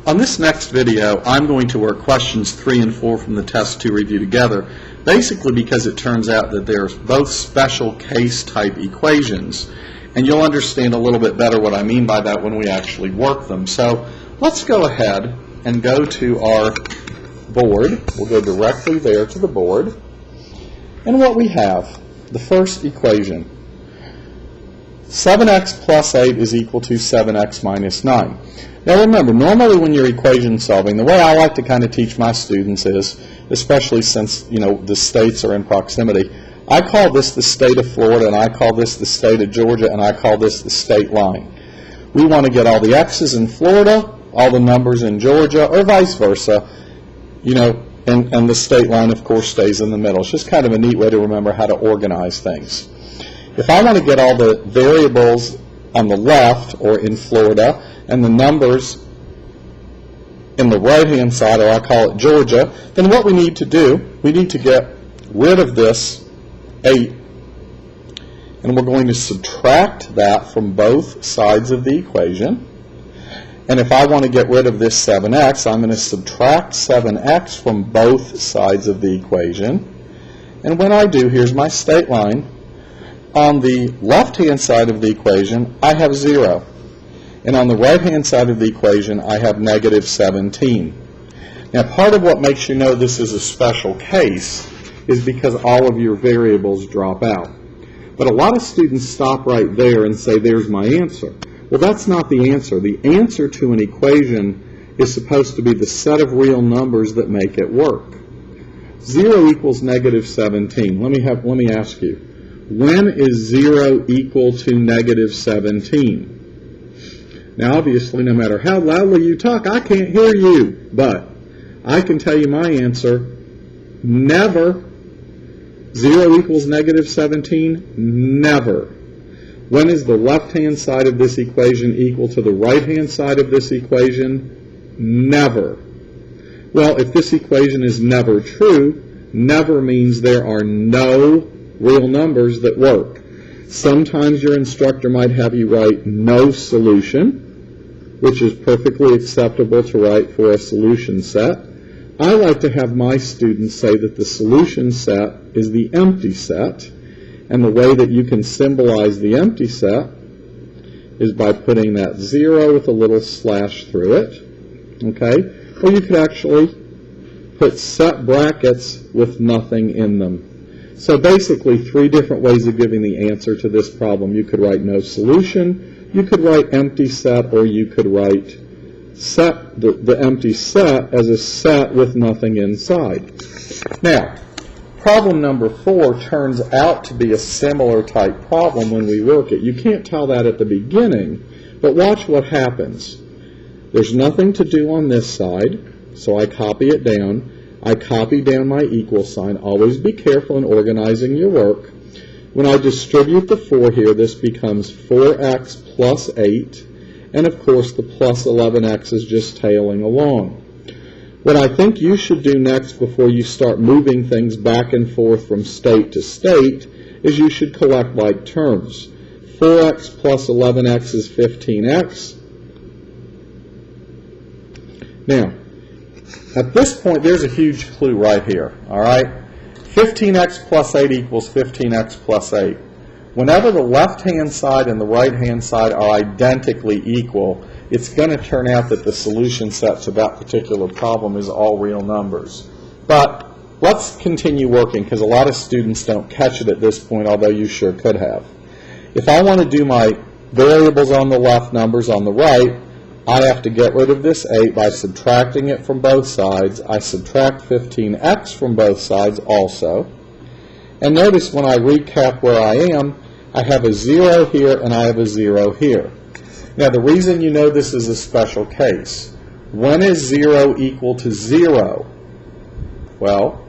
On this next video, I'm going to work questions 3 and 4 from the test 2 review together, basically because it turns out that they're both special case type equations, and you'll understand a little bit better what I mean by that when we actually work them. So let's go ahead and go to our board. We'll go directly there to the board, and what we have, the first equation, 7x plus 8 is equal to 7x minus 9. Now remember, normally when you're equation solving, the way I like to kind of teach my students is, especially since, the states are in proximity, I call this the state of Florida, and I call this the state of Georgia, and I call this the state line. We want to get all the x's in Florida, all the numbers in Georgia, or vice versa, and the state line, of course, stays in the middle. It's just kind of a neat way to remember how to organize things. If I want to get all the variables on the left, or in Florida, and the numbers in the right-hand side, or I call it Georgia, then what we need to do, we need to get rid of this 8, and we're going to subtract that from both sides of the equation. And if I want to get rid of this 7x, I'm going to subtract 7x from both sides of the equation. And when I do, here's my state line. On the left-hand side of the equation, I have 0. And on the right-hand side of the equation, I have negative 17. Now, part of what makes you know this is a special case is because all of your variables drop out. But a lot of students stop right there and say, there's my answer. Well, that's not the answer. The answer to an equation is supposed to be the set of real numbers that make it work. 0 equals negative 17. Let me ask you. When is 0 equal to negative 17? Now, obviously, no matter how loudly you talk, I can't hear you. But I can tell you my answer. Never. 0 equals negative 17? Never. When is the left-hand side of this equation equal to the right-hand side of this equation? Never. Well, if this equation is never true, never means there are no real numbers that work. Sometimes your instructor might have you write no solution, which is perfectly acceptable to write for a solution set. I like to have my students say that the solution set is the empty set, and the way that you can symbolize the empty set is by putting that 0 with a little slash through it, okay? Or you could actually put set brackets with nothing in them. So basically, 3 different ways of giving the answer to this problem. You could write no solution, you could write empty set, or you could write set the empty set as a set with nothing inside. Now, problem number 4 turns out to be a similar type problem when we work it. You can't tell that at the beginning, but watch what happens. There's nothing to do on this side, so I copy it down. I copy down my equal sign. Always be careful in organizing your work. When I distribute the 4 here, this becomes 4x plus 8, and of course the plus 11x is just tailing along. What I think you should do next before you start moving things back and forth from state to state is you should collect like terms. 4x plus 11x is 15x. Now, at this point, there's a huge clue right here, all right? 15x plus 8 equals 15x plus 8. Whenever the left-hand side and the right-hand side are identically equal, it's going to turn out that the solution set to that particular problem is all real numbers. But let's continue working, because a lot of students don't catch it at this point, although you sure could have. If I want to do my variables on the left, numbers on the right, I have to get rid of this 8 by subtracting it from both sides. I subtract 15x from both sides also. And notice when I recap where I am, I have a 0 here and I have a 0 here. Now the reason you know this is a special case, when is 0 equal to 0? Well,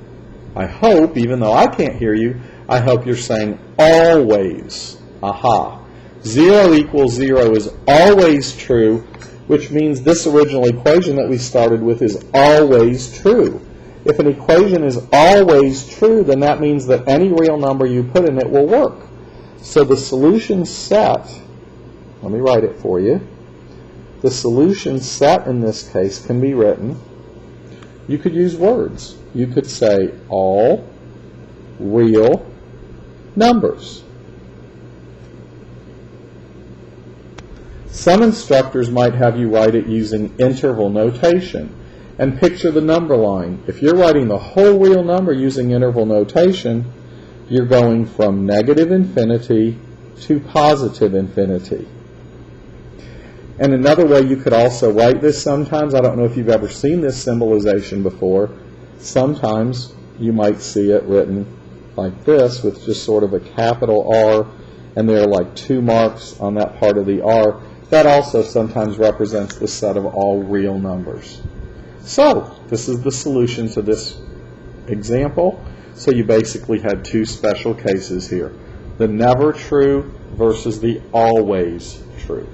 I hope, even though I can't hear you, I hope you're saying always. Aha. 0 equals 0 is always true, which means this original equation that we started with is always true. If an equation is always true, then that means that any real number you put in it will work. So the solution set, let me write it for you. The solution set in this case can be written. You could use words. You could say all real numbers. Some instructors might have you write it using interval notation. And picture the number line. If you're writing the whole real number using interval notation, you're going from negative infinity to positive infinity. And another way you could also write this sometimes, I don't know if you've ever seen this symbolization before, sometimes you might see it written like this with just sort of a capital R, and there are like 2 marks on that part of the R. That also sometimes represents the set of all real numbers. So, this is the solution to this example. So you basically had 2 special cases here. The never true versus the always true.